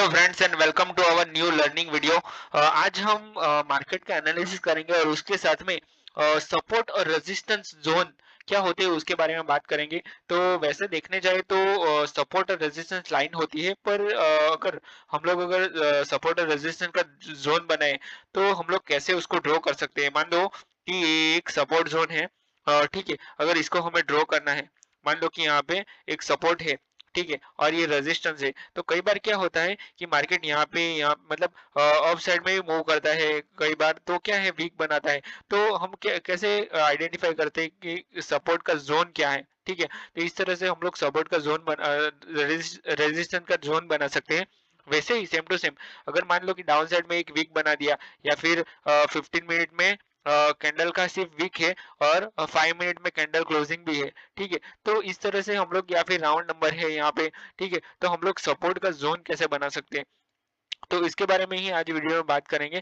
Hello friends and welcome to our new learning video. आज हम market का analysis करेंगे और उसके साथ में सपोर्ट और रेजिस्टेंस जोन क्या होते हैं उसके बारे में बात करेंगे। तो वैसे देखने जाए तो सपोर्ट और रेजिस्टेंस लाइन होती है, पर अगर हम लोग अगर सपोर्ट और रेजिस्टेंस का जोन बनाए तो हम लोग कैसे उसको ड्रॉ कर सकते हैं। मान लो कि ये एक सपोर्ट जोन है, ठीक है। अगर इसको हमें ड्रॉ करना है, मान लो कि यहाँ पे एक सपोर्ट है, ठीक है, और ये रेजिस्टेंस है। तो कई बार क्या होता है कि मार्केट यहाँ मतलब अप साइड में भी मूव करता है, कई बार तो क्या है वीक बनाता है। तो हम कैसे आइडेंटिफाई करते हैं कि सपोर्ट का जोन क्या है, ठीक है। तो इस तरह से हम लोग सपोर्ट का जोन रेजिस्टेंस का जोन बना सकते हैं। वैसे ही सेम टू सेम, अगर मान लो कि डाउन साइड में एक वीक बना दिया, या फिर 15 मिनट में कैंडल का सिर्फ वीक है और 5 मिनट में कैंडल क्लोजिंग भी है, ठीक है। तो इस तरह से हम लोग, या फिर राउंड नंबर है यहाँ पे, ठीक है, तो हम लोग सपोर्ट का जोन कैसे बना सकते हैं, तो इसके बारे में ही आज वीडियो में बात करेंगे।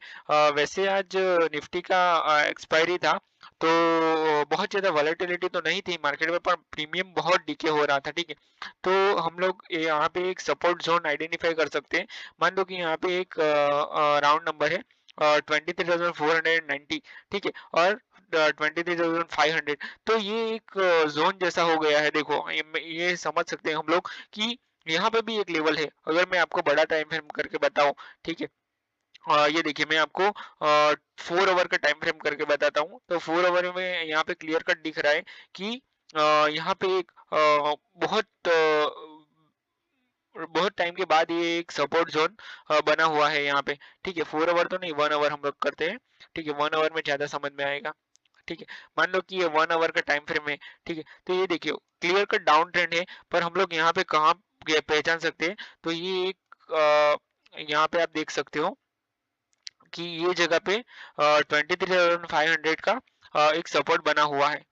वैसे आज निफ्टी का एक्सपायरी था, तो बहुत ज्यादा वॉलेटिलिटी तो नहीं थी मार्केट में, पर प्रीमियम बहुत डिके हो रहा था, ठीक है। तो हम लोग यहाँ पे एक सपोर्ट जोन आइडेंटिफाई कर सकते हैं। मान लो कि यहाँ पे एक राउंड नंबर है 23,490, ठीक है, और 23,500। तो ये एक जोन जैसा हो गया है। देखो ये समझ सकते हैं हम लोग कि यहाँ पे भी एक लेवल है। अगर मैं आपको बड़ा टाइम फ्रेम करके बताऊं, ठीक है, ये देखिए मैं आपको 4 आवर का टाइम फ्रेम करके बताता हूँ। तो 4 आवर में यहाँ पे क्लियर कट दिख रहा है कि यहाँ पे एक बहुत टाइम के बाद ये एक सपोर्ट जोन बना हुआ है यहाँ पे, ठीक है। 4 आवर तो नहीं, 1 आवर हम लोग करते हैं, ठीक है। 1 आवर में ज्यादा समझ में आएगा, ठीक है। मान लो कि ये 1 आवर का टाइम फ्रेम है, ठीक है। तो ये देखिए क्लियर कट डाउन ट्रेंड है, पर हम लोग यहाँ पे कहाँ पहचान सकते हैं। तो ये एक यहाँ पे आप देख सकते हो कि ये जगह पे 23,500 का एक सपोर्ट बना हुआ है।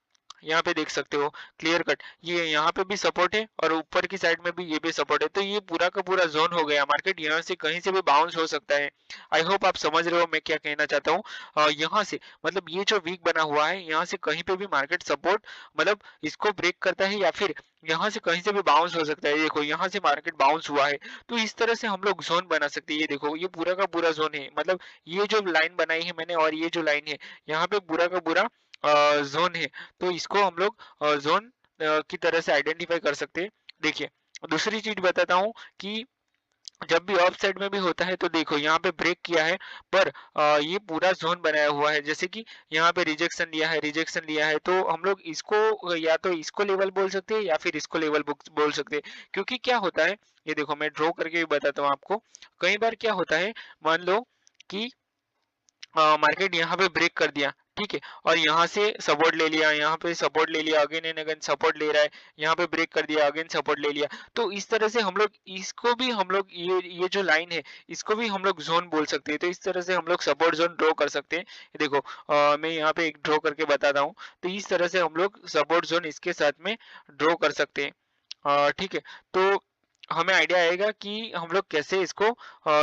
यहाँ पे देख सकते हो क्लियर कट, ये यहाँ पे भी सपोर्ट है और ऊपर की साइड में भी ये भी सपोर्ट है। तो ये पूरा का पूरा जोन हो गया। मार्केट यहाँ से कहीं से भी बाउंस हो सकता है। आई होप आप समझ रहे हो मैं क्या कहना चाहता हूँ। यहाँ से मतलब ये जो वीक बना हुआ है, यहाँ से कहीं पे भी मार्केट सपोर्ट मतलब इसको ब्रेक करता है, या फिर यहाँ से कहीं से भी बाउंस हो सकता है। देखो यहाँ से मार्केट बाउंस हुआ है, तो इस तरह से हम लोग जोन बना सकते हैं। ये देखो ये पूरा का पूरा जोन है, मतलब ये जो लाइन बनाई है मैंने और ये जो लाइन है, यहाँ पे पूरा का पूरा जोन है। तो इसको हम लोग जोन की तरह से आइडेंटिफाई कर सकते हैं। देखिए दूसरी चीज बताता हूँ कि जब भी ऑफ साइड में भी होता है, तो देखो यहाँ पे ब्रेक किया है, पर ये पूरा जोन बनाया हुआ है। जैसे कि यहाँ पे रिजेक्शन लिया है, रिजेक्शन लिया है, तो हम लोग इसको या तो इसको लेवल बोल सकते हैं या फिर इसको लेवल बोल सकते हैं। क्योंकि क्या होता है, ये देखो मैं ड्रॉ करके भी बताता हूँ आपको। कई बार क्या होता है, मान लो कि मार्केट यहाँ पे ब्रेक कर दिया, ठीक है, और यहाँ से सपोर्ट ले लिया, यहाँ पे सपोर्ट ले लिया, अगेन एंड अगेन सपोर्ट ले रहा है, यहाँ पे ब्रेक कर दिया, अगेन सपोर्ट ले लिया। तो इस तरह से हम लोग इसको भी हम लोग ये जो लाइन है, इसको भी हम लोग जोन बोल सकते हैं। तो इस तरह से हम लोग सपोर्ट जोन ड्रॉ कर सकते हैं। ये देखो मैं यहाँ पे एक ड्रॉ करके बताता हूँ। तो इस तरह से हम लोग सपोर्ट जोन इसके साथ में ड्रॉ कर सकते हैं, ठीक है। तो हमें आइडिया आएगा कि हम लोग कैसे इसको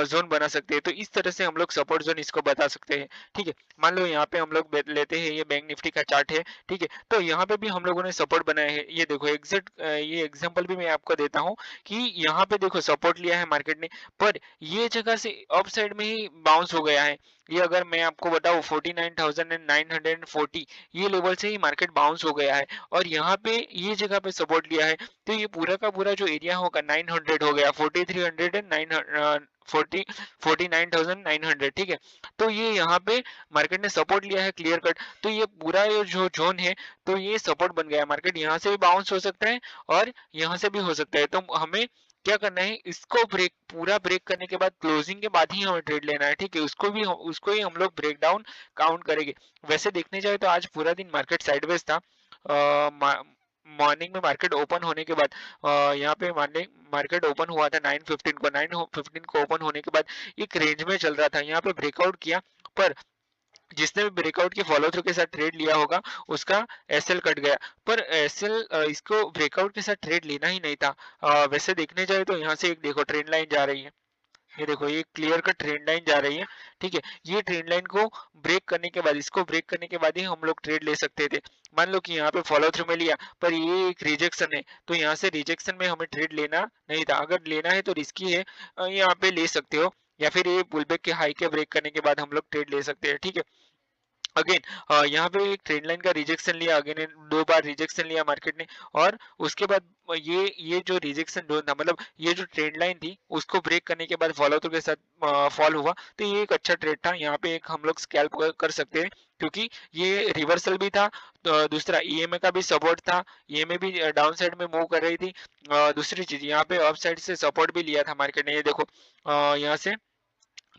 जोन बना सकते हैं। तो इस तरह से हम लोग सपोर्ट जोन इसको बता सकते हैं, ठीक है। मान लो यहाँ पे हम लोग लेते हैं, ये बैंक निफ्टी का चार्ट है, ठीक है। तो यहाँ पे भी हम लोगों ने सपोर्ट बनाया है। ये देखो एग्जैक्ट ये एग्जांपल भी मैं आपको देता हूँ कि यहाँ पे देखो सपोर्ट लिया है मार्केट ने, पर ये जगह से अप साइड में ही बाउंस हो गया है। ये अगर मैं आपको बताऊं 49,940, ये लेवल से ही मार्केट बाउंस हो गया है, और यहाँ पे ये जगह पे सपोर्ट लिया है। तो ये पूरा का पूरा जो एरिया होगा 900 हो गया, 4300 एंड 49,900, ठीक है। तो ये यहाँ पे मार्केट ने सपोर्ट लिया है क्लियर कट। तो ये पूरा ये जो जोन है, तो ये सपोर्ट बन गया। मार्केट यहाँ से भी बाउंस हो सकता है और यहाँ से भी हो सकता है। तो हमें क्या करना है, इसको पूरा ब्रेक करने के बाद क्लोजिंग के बाद ही हमें ट्रेड लेना है, ठीक है। उसको ही हम लोग ब्रेक डाउन काउंट करेंगे। वैसे देखने जाए तो आज पूरा दिन मार्केट साइडवेज था। मॉर्निंग में मार्केट ओपन होने के बाद यहाँ पे मॉर्निंग मार्केट ओपन हुआ था 9:15 को ओपन होने के बाद एक रेंज में चल रहा था। यहाँ पे ब्रेकआउट किया, पर जिसने भी ब्रेकआउट के फॉलो थ्रू के साथ ट्रेड लिया होगा, उसका एसएल कट गया। पर एसएल इसको ब्रेकआउट के साथ ट्रेड लेना ही नहीं था। वैसे देखने जाए तो यहाँ से एक देखो ट्रेंड लाइन जा रही है, ये देखो ये क्लियर कट ट्रेंड लाइन जा रही है, ठीक है। ये ट्रेंड लाइन को ब्रेक करने के बाद, इसको ब्रेक करने के बाद ही हम लोग ट्रेड ले सकते थे। मान लो कि यहाँ पे फॉलो थ्रू में लिया, पर ये एक रिजेक्शन है, तो यहाँ से रिजेक्शन में हमें ट्रेड लेना नहीं था। अगर लेना है तो रिस्की है, यहाँ पे ले सकते हो, या फिर ये पुलबैक के हाई के ब्रेक करने के बाद हम लोग ट्रेड ले सकते हैं, ठीक है। अगेन यहाँ पे एक ट्रेंड लाइन का रिजेक्शन लिया, अगेन 2 बार रिजेक्शन लिया मार्केट ने, और उसके बाद ये जो रिजेक्शन जोन था, मतलब ये जो ट्रेंड लाइन थी उसको ब्रेक करने के बाद फॉलो थ्रू के साथ फॉल हुआ, तो ये एक अच्छा ट्रेड था। यहाँ पे एक हम लोग स्कैल्प कर सकते हैं, क्योंकि ये रिवर्सल भी था, तो दूसरा ईएमए का भी सपोर्ट था, ईएमए भी डाउन साइड में मूव कर रही थी। दूसरी चीज यहाँ पे अप साइड से सपोर्ट भी लिया था मार्केट ने, ये देखो यहाँ से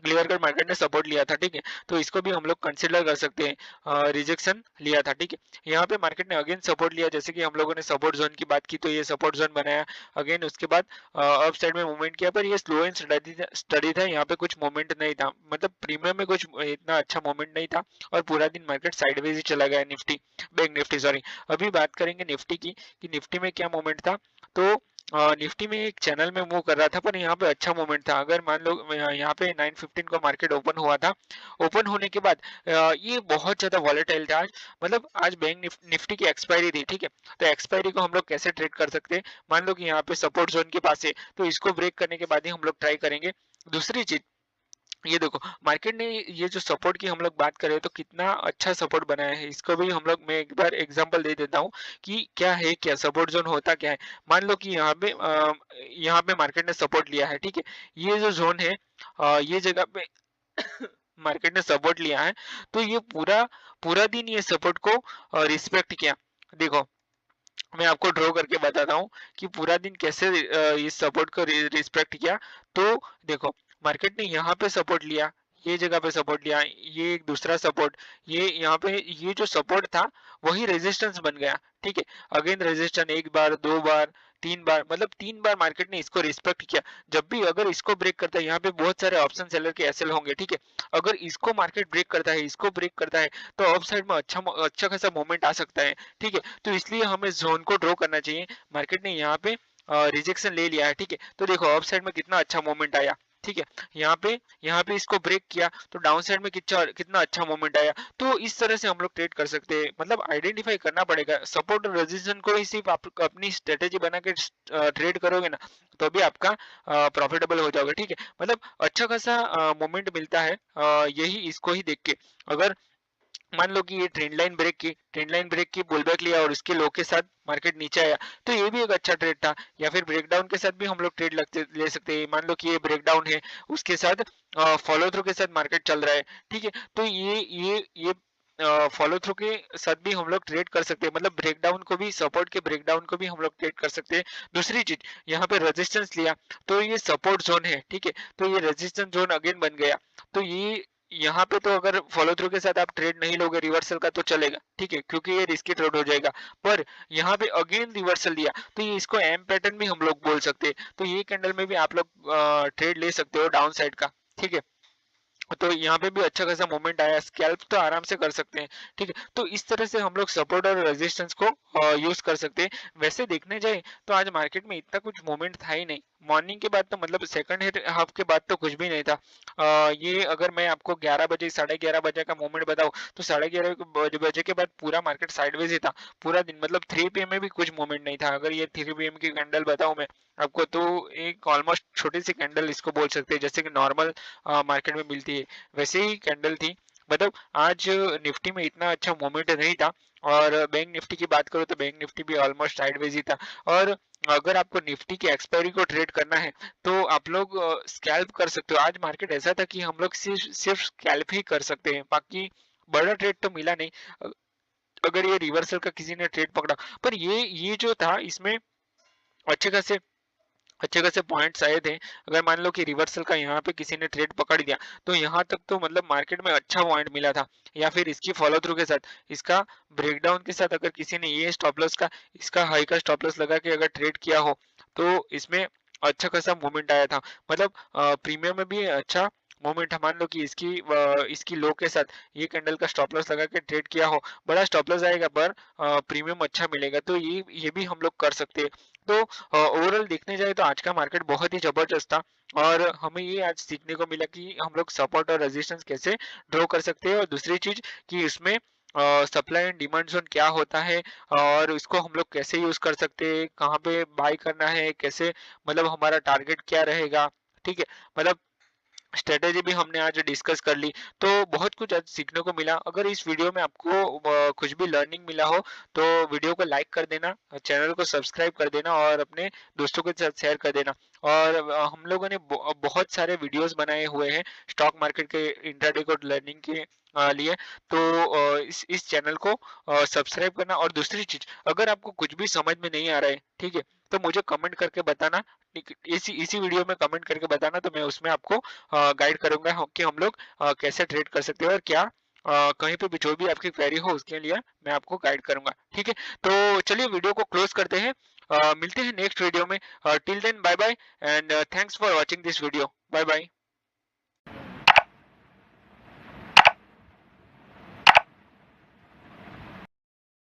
क्लियर कट मार्केट ने सपोर्ट लिया था, ठीक है। तो इसको भी हम लोग कंसिडर कर सकते हैं, रिजेक्शन लिया था, ठीक है। यहाँ पे मार्केट ने अगेन सपोर्ट लिया, जैसे कि हम लोगों ने सपोर्ट जोन की बात की, तो ये सपोर्ट जोन बनाया, अगेन उसके बाद अप साइड में मूवमेंट किया, पर ये स्लो एंड स्टडी था, यहाँ पे कुछ मूवमेंट नहीं था, मतलब प्रीमियम में कुछ इतना अच्छा मूवमेंट नहीं था, और पूरा दिन मार्केट साइडवेज ही चला गया, निफ्टी, बैंक निफ्टी सॉरी। अभी बात करेंगे निफ्टी की, कि निफ्टी में क्या मूवमेंट था। तो निफ्टी में एक चैनल में मूव कर रहा था, पर यहाँ पे अच्छा मूवमेंट था। अगर मान लो यहाँ पे 9:15 को मार्केट ओपन हुआ था, ओपन होने के बाद ये बहुत ज्यादा वॉलेटाइल था आज, मतलब आज बैंक निफ्टी की एक्सपायरी थी, ठीक है। तो एक्सपायरी को हम लोग कैसे ट्रेड कर सकते हैं, मान लो कि यहाँ पे सपोर्ट जोन के पास है, तो इसको ब्रेक करने के बाद ही हम लोग ट्राई करेंगे। दूसरी चीज, ये देखो मार्केट ने ये जो सपोर्ट की हम लोग बात करें, तो कितना अच्छा सपोर्ट बनाया है, इसको भी हम लोग, मैं एक बार एग्जांपल दे देता हूँ कि क्या है, क्या सपोर्ट जोन होता क्या है। मान लो कि यहाँ पे मार्केट ने सपोर्ट लिया है, ठीक है। ये जो जोन है, ये जगह पे मार्केट ने सपोर्ट लिया है, तो ये पूरा पूरा दिन ये सपोर्ट को रिस्पेक्ट किया। देखो मैं आपको ड्रॉ करके बताता हूँ कि पूरा दिन कैसे इस सपोर्ट को रिस्पेक्ट किया। तो देखो मार्केट ने यहाँ पे सपोर्ट लिया, ये जगह पे सपोर्ट लिया, ये एक दूसरा सपोर्ट, ये यहाँ पे ये जो सपोर्ट था वही रेजिस्टेंस बन गया, ठीक है। अगेन रेजिस्टेंस, 1 बार 2 बार 3 बार, मतलब 3 बार मार्केट ने इसको रिस्पेक्ट किया। जब भी अगर इसको ब्रेक करता है, यहाँ पे बहुत सारे ऑप्शन सेलर के एसएल होंगे, ठीक है। अगर इसको मार्केट ब्रेक करता है, इसको ब्रेक करता है, तो ऑफ साइड में अच्छा खासा मूवमेंट आ सकता है, ठीक है। तो इसलिए हमें जोन को ड्रॉ करना चाहिए। मार्केट ने यहाँ पे रिजेक्शन ले लिया है, ठीक है। तो देखो ऑफ साइड में कितना अच्छा मूवमेंट आया, ठीक है। यहाँ पे इसको ब्रेक किया, तो डाउन साइड में कितना कितना अच्छा मूवमेंट आया। तो इस तरह से हम लोग ट्रेड कर सकते हैं, मतलब आइडेंटिफाई करना पड़ेगा सपोर्ट और रेजिस्टेंस को ही, सिर्फ आप अपनी स्ट्रेटेजी बना के ट्रेड करोगे ना, तो भी आपका प्रॉफिटेबल हो जाओगे, ठीक है। मतलब अच्छा खासा मूवमेंट मिलता है, यही इसको ही देख के। अगर मान लो कि ये ट्रेंड लाइन ब्रेक की पुलबैक लिया, और उसके लो के साथ मार्केट नीचे आया, तो ये भी एक अच्छा ट्रेड था। या फिर ब्रेकडाउन के साथ भी हम लोग ट्रेड ले सकते हैं। मान लो कि ये ब्रेकडाउन है, उसके साथ फॉलो थ्रू के साथ मार्केट चल रहा है, ठीक है। तो ये फॉलो थ्रू के साथ भी हम लोग ट्रेड कर सकते हैं, मतलब ब्रेकडाउन को भी, सपोर्ट के ब्रेकडाउन को भी हम लोग ट्रेड कर सकते हैं। दूसरी चीज, यहाँ पे रेजिस्टेंस लिया, तो ये सपोर्ट जोन है, ठीक है। तो ये रेजिस्टेंस जोन अगेन बन गया, तो ये यहाँ पे तो अगर फॉलो थ्रू के साथ आप ट्रेड नहीं लोगे रिवर्सल का, तो चलेगा, ठीक है, क्योंकि ये रिस्की ट्रेड हो जाएगा। पर यहाँ पे अगेन रिवर्सल दिया, तो ये इसको एम पैटर्न भी हम लोग बोल सकते हैं। तो ये कैंडल में भी आप लोग ट्रेड ले सकते हो डाउन साइड का, ठीक है। तो यहाँ पे भी अच्छा खासा मूवमेंट आया, स्कैल्प तो आराम से कर सकते हैं, ठीक है। तो इस तरह से हम लोग सपोर्ट और रेजिस्टेंस को यूज कर सकते हैं। वैसे देखने जाए तो आज मार्केट में इतना कुछ मूवमेंट था ही नहीं, मॉर्निंग के बाद तो, मतलब सेकंड हाफ के बाद तो कुछ भी नहीं था। ये अगर मैं आपको 11 बजे 11:30 बजे का मूवमेंट बताऊं, तो 11:30 बजे के बाद पूरा मार्केट साइडवेज ही था पूरा दिन, मतलब 3 PM में भी कुछ मूवमेंट नहीं था। अगर ये 3 PM की कैंडल बताऊं मैं आपको, तो एक ऑलमोस्ट छोटी सी कैंडल इसको बोल सकते हैं, जैसे कि नॉर्मल मार्केट में मिलती है वैसे ही कैंडल थी। मतलब आज निफ्टी में इतना अच्छा मोमेंट नहीं था। और बैंक निफ्टी की बात करो, तो बैंक निफ्टी भी ऑलमोस्ट साइडवेज ही था। और अगर आपको निफ्टी की एक्सपायरी को ट्रेड करना है, तो आप लोग स्कैल्प कर सकते हो। आज मार्केट ऐसा था कि हम लोग सिर्फ स्कैल्प ही कर सकते हैं, बाकी बड़ा ट्रेड तो मिला नहीं। अगर ये रिवर्सल का किसी ने ट्रेड पकड़ा, पर ये जो था, इसमें अच्छे खासे अच्छे खासे पॉइंट्स आए थे। अगर मान लो कि रिवर्सल का यहाँ पे किसी ने ट्रेड पकड़ दिया, तो यहाँ तक तो मतलब मार्केट में अच्छा पॉइंट मिला था। या फिर इसकी फॉलो थ्रू के साथ, इसका ब्रेकडाउन के साथ, अगर किसी ने ये स्टॉप लॉस का, इसका हाई का स्टॉप लॉस लगा के अगर ट्रेड किया हो, तो इसमें अच्छा खासा मूवमेंट आया था। मतलब प्रीमियम में भी अच्छा मोमेंट मान लो कि इसकी लो के साथ ये कैंडल का स्टॉप लॉस लगा के ट्रेड किया हो, बड़ा स्टॉप लॉस आएगा पर प्रीमियम अच्छा मिलेगा, तो ये भी हम लोग कर सकते हैं। तो ओवरऑल देखने जाए तो आज का मार्केट बहुत ही जबरदस्त था, और हमें ये आज सीखने को मिला कि हम लोग सपोर्ट और रेजिस्टेंस कैसे ड्रॉ कर सकते हैं, और दूसरी चीज कि इसमें सप्लाई एंड डिमांड जोन क्या होता है, और इसको हम लोग कैसे यूज कर सकते हैं, कहाँ पे बाय करना है, कैसे मतलब हमारा टारगेट क्या रहेगा। ठीक है, मतलब स्ट्रेटेजी भी हमने आज डिस्कस कर ली, तो बहुत कुछ आज सीखने को मिला। अगर इस वीडियो में आपको कुछ भी लर्निंग मिला हो तो वीडियो को लाइक कर देना, चैनल को सब्सक्राइब कर देना और अपने दोस्तों के साथ शेयर कर देना। और हम लोगों ने बहुत सारे वीडियोस बनाए हुए हैं स्टॉक मार्केट के इंट्राडे को लर्निंग के लिए, तो इस चैनल को सब्सक्राइब करना। और दूसरी चीज, अगर आपको कुछ भी समझ में नहीं आ रहा है, ठीक है, तो मुझे कमेंट करके बताना। इसी इसी वीडियो में कमेंट करके बताना, तो मैं उसमें आपको गाइड करूंगा कि हम लोग कैसे ट्रेड कर सकते हैं, और क्या कहीं पे भी जो भी आपकी क्वेरी हो उसके लिए मैं आपको गाइड करूंगा। ठीक है, तो चलिए वीडियो को क्लोज करते हैं, मिलते हैं नेक्स्ट वीडियो में। Till then bye bye, and thanks for watching this video. Bye bye.